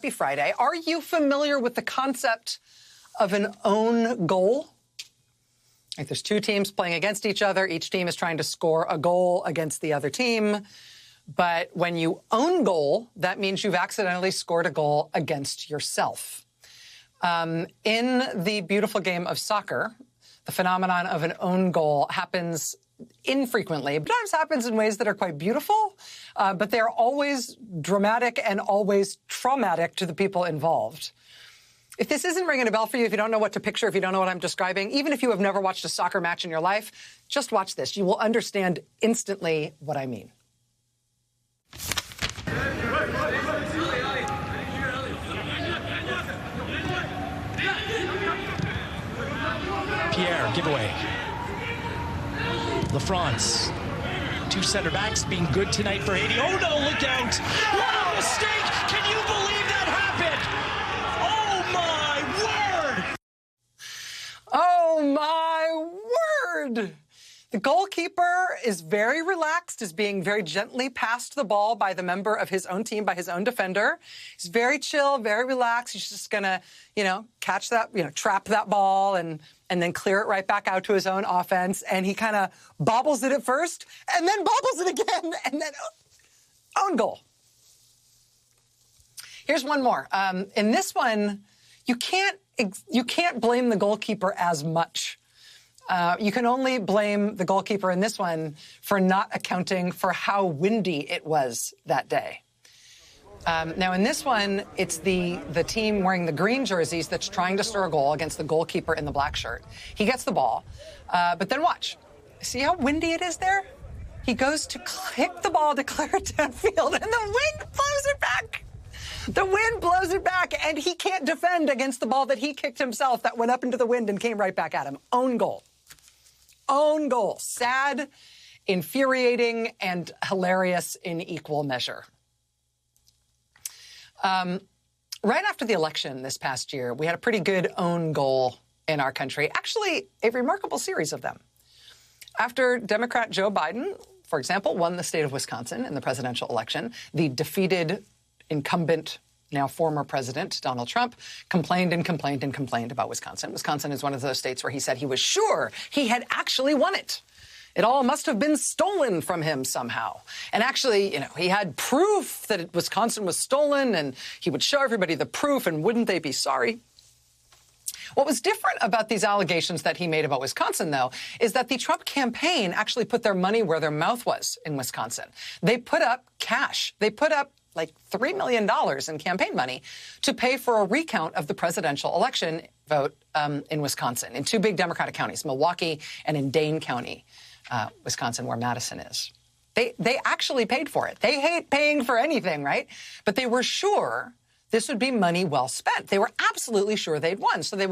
Happy Friday. Are you familiar with the concept of an own goal? Like there's two teams playing against each other. Each team is trying to score a goal against the other team. But when you own goal, that means you've accidentally scored a goal against yourself. In the beautiful game of soccer, the phenomenon of an own goal happens infrequently, but sometimes happens in ways that are quite beautiful, but they're always dramatic and always traumatic to the people involved. If this isn't ringing a bell for you, if you don't know what to picture, if you don't know what I'm describing, even if you have never watched a soccer match in your life, just watch this. You will understand instantly what I mean. Pierre, giveaway. LaFrance. Two center backs being good tonight for Haiti. Oh no, look out! What a mistake! Can you believe that happened? Oh my word! The goalkeeper is very relaxed, is being very gently passed the ball by the member of his own team, by his own defender. He's very chill, very relaxed. He's just gonna, catch that, trap that ball and then clear it right back out to his own offense. And he kind of bobbles it at first and then bobbles it again and then own goal. Here's one more. In this one, you can't blame the goalkeeper as much. You can only blame the goalkeeper in this one for not accounting for how windy it was that day. Now, in this one, it's the team wearing the green jerseys that's trying to score a goal against the goalkeeper in the black shirt. He gets the ball, but then watch. See how windy it is there? He goes to kick the ball to clear it downfield, and the wind blows it back. The wind blows it back, and he can't defend against the ball that he kicked himself that went up into the wind and came right back at him. Own goal. Own goal. Sad, infuriating, and hilarious in equal measure. Right after the election this past year, we had a pretty good own goal in our country. Actually, a remarkable series of them. After Democrat Joe Biden, for example, won the state of Wisconsin in the presidential election, the defeated incumbent, now former president, Donald Trump, complained and complained and complained about Wisconsin. Wisconsin is one of those states where he said he was sure he had actually won it. It all must have been stolen from him somehow. And actually, he had proof that Wisconsin was stolen, and he would show everybody the proof, and wouldn't they be sorry? What was different about these allegations that he made about Wisconsin, though, is that the Trump campaign actually put their money where their mouth was in Wisconsin. They put up cash. They put up like $3 million in campaign money to pay for a recount of the presidential election vote in Wisconsin, in two big Democratic counties, Milwaukee and in Dane County, Wisconsin, where Madison is. They actually paid for it. They hate paying for anything, right? But they were sure this would be money well spent. They were absolutely sure they'd won. So they'd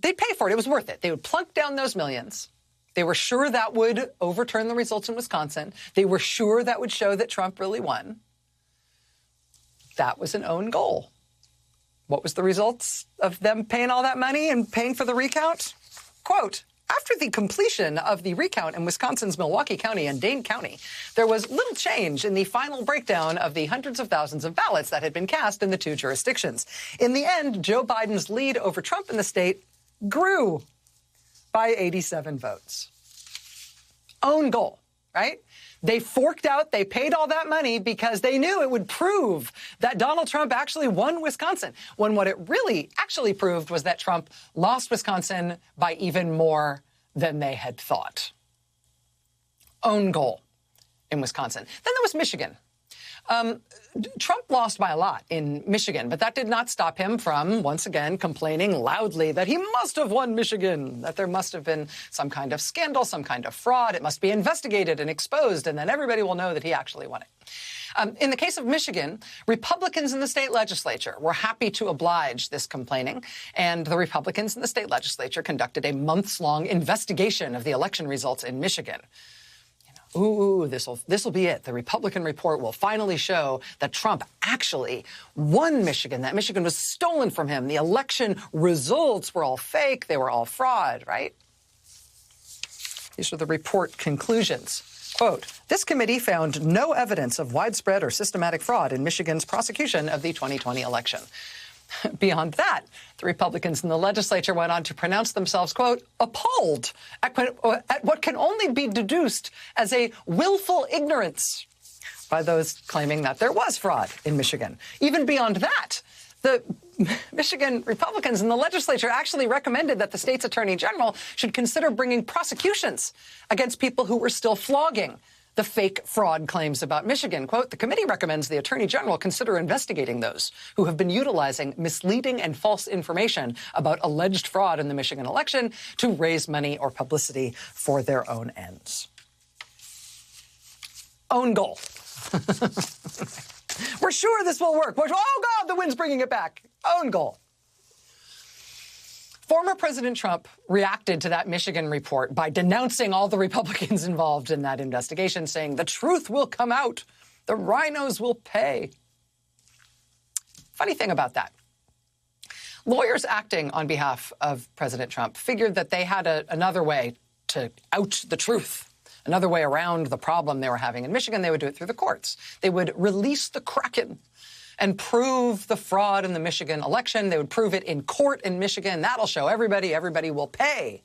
pay for it. It was worth it. They would plunk down those millions. They were sure that would overturn the results in Wisconsin. They were sure that would show that Trump really won. That was an own goal. What was the results of them paying all that money and paying for the recount? Quote, after the completion of the recount in Wisconsin's Milwaukee County and Dane County, there was little change in the final breakdown of the hundreds of thousands of ballots that had been cast in the two jurisdictions. In the end, Joe Biden's lead over Trump in the state grew by 87 votes. Own goal, right? They forked out, they paid all that money because they knew it would prove that Donald Trump actually won Wisconsin, when what it really actually proved was that Trump lost Wisconsin by even more than they had thought. Own goal in Wisconsin. Then there was Michigan. Trump lost by a lot in Michigan, but that did not stop him from, once again, complaining loudly that he must have won Michigan, that there must have been some kind of scandal, some kind of fraud. It must be investigated and exposed, and then everybody will know that he actually won it. In the case of Michigan, Republicans in the state legislature were happy to oblige this complaining, and the Republicans in the state legislature conducted a months-long investigation of the election results in Michigan. Ooh, this'll be it. The Republican report will finally show that Trump actually won Michigan, that Michigan was stolen from him. The election results were all fake. They were all fraud, right? These are the report conclusions. Quote, this committee found no evidence of widespread or systematic fraud in Michigan's prosecution of the 2020 election. Beyond that, the Republicans in the legislature went on to pronounce themselves, quote, appalled at what can only be deduced as a willful ignorance by those claiming that there was fraud in Michigan. Even beyond that, the Michigan Republicans in the legislature actually recommended that the state's attorney general should consider bringing prosecutions against people who were still flogging the fake fraud claims about Michigan. Quote, the committee recommends the attorney general consider investigating those who have been utilizing misleading and false information about alleged fraud in the Michigan election to raise money or publicity for their own ends. Own goal. We're sure this will work. Oh, God, the wind's bringing it back. Own goal. Former President Trump reacted to that Michigan report by denouncing all the Republicans involved in that investigation, saying the truth will come out. The rhinos will pay. Funny thing about that. Lawyers acting on behalf of President Trump figured that they had another way to out the truth, another way around the problem they were having in Michigan. They would do it through the courts. They would release the Kraken and prove the fraud in the Michigan election. They would prove it in court in Michigan. That'll show everybody. Everybody will pay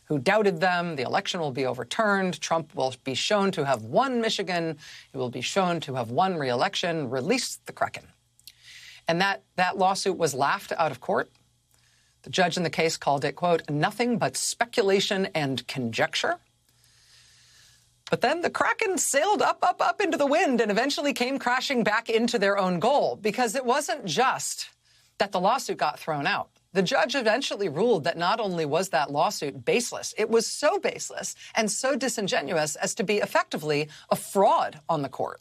who doubted them. The election will be overturned. Trump will be shown to have won Michigan. He will be shown to have won re-election. Release the Kraken. And that lawsuit was laughed out of court. The judge in the case called it, quote, nothing but speculation and conjecture. But then the Kraken sailed up into the wind and eventually came crashing back into their own goal, because it wasn't just that the lawsuit got thrown out. The judge eventually ruled that not only was that lawsuit baseless, it was so baseless and so disingenuous as to be effectively a fraud on the court.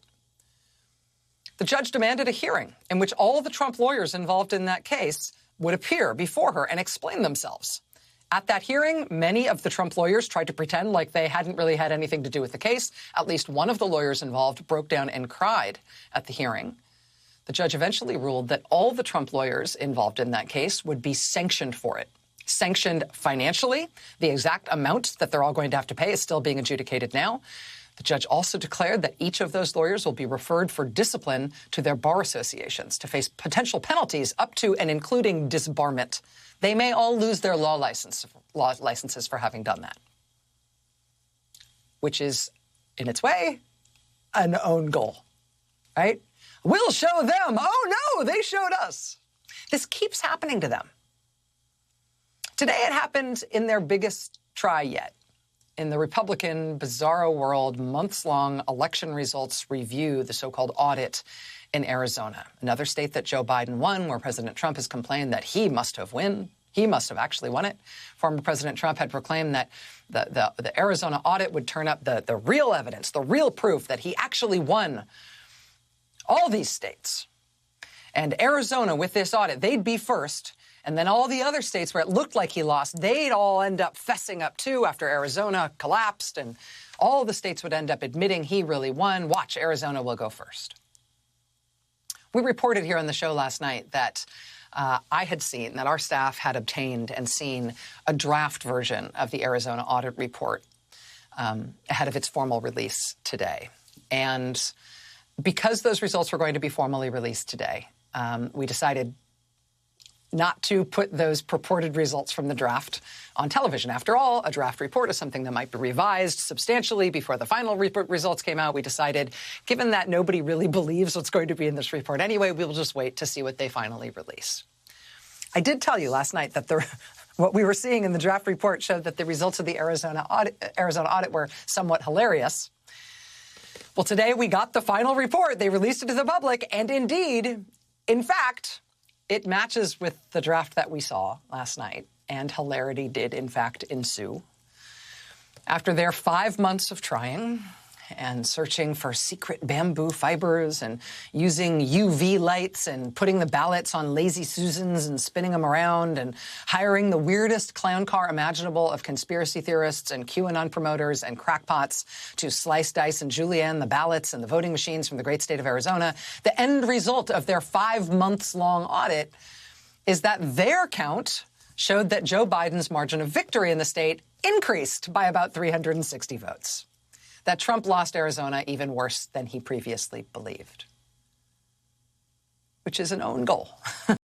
The judge demanded a hearing in which all the Trump lawyers involved in that case would appear before her and explain themselves. At that hearing, many of the Trump lawyers tried to pretend like they hadn't really had anything to do with the case. At least one of the lawyers involved broke down and cried at the hearing. The judge eventually ruled that all the Trump lawyers involved in that case would be sanctioned for it. Sanctioned financially. The exact amount that they're all going to have to pay is still being adjudicated now. The judge also declared that each of those lawyers will be referred for discipline to their bar associations to face potential penalties up to and including disbarment. They may all lose their law licenses for having done that, which is, in its way, an own goal, right? We'll show them. Oh, no, they showed us. This keeps happening to them. Today it happened in their biggest try yet. In the Republican bizarro world, months-long election results review, the so-called audit in Arizona, another state that Joe Biden won, where President Trump has complained that he must have won. He must have actually won it. Former President Trump had proclaimed that the Arizona audit would turn up the real evidence, the real proof that he actually won all these states. And Arizona, with this audit, they'd be first. And then all the other states where it looked like he lost, they'd all end up fessing up too after Arizona collapsed. And all the states would end up admitting he really won. Watch, Arizona will go first. We reported here on the show last night that I had seen, that our staff had obtained and seen a draft version of the Arizona audit report ahead of its formal release today. And because those results were going to be formally released today, we decided not to put those purported results from the draft on television. After all, a draft report is something that might be revised substantially before the final results came out. We decided, given that nobody really believes what's going to be in this report anyway, we'll just wait to see what they finally release. I did tell you last night that what we were seeing in the draft report showed that the results of the Arizona audit were somewhat hilarious. Well, today we got the final report. They released it to the public, and indeed, in fact, it matches with the draft that we saw last night, and hilarity did, in fact, ensue. After their 5 months of trying and searching for secret bamboo fibers and using UV lights and putting the ballots on Lazy Susans and spinning them around and hiring the weirdest clown car imaginable of conspiracy theorists and QAnon promoters and crackpots to slice, dice, and julienne the ballots and the voting machines from the great state of Arizona, the end result of their 5 months-long audit is that their count showed that Joe Biden's margin of victory in the state increased by about 360 votes. that Trump lost Arizona even worse than he previously believed, which is an own goal.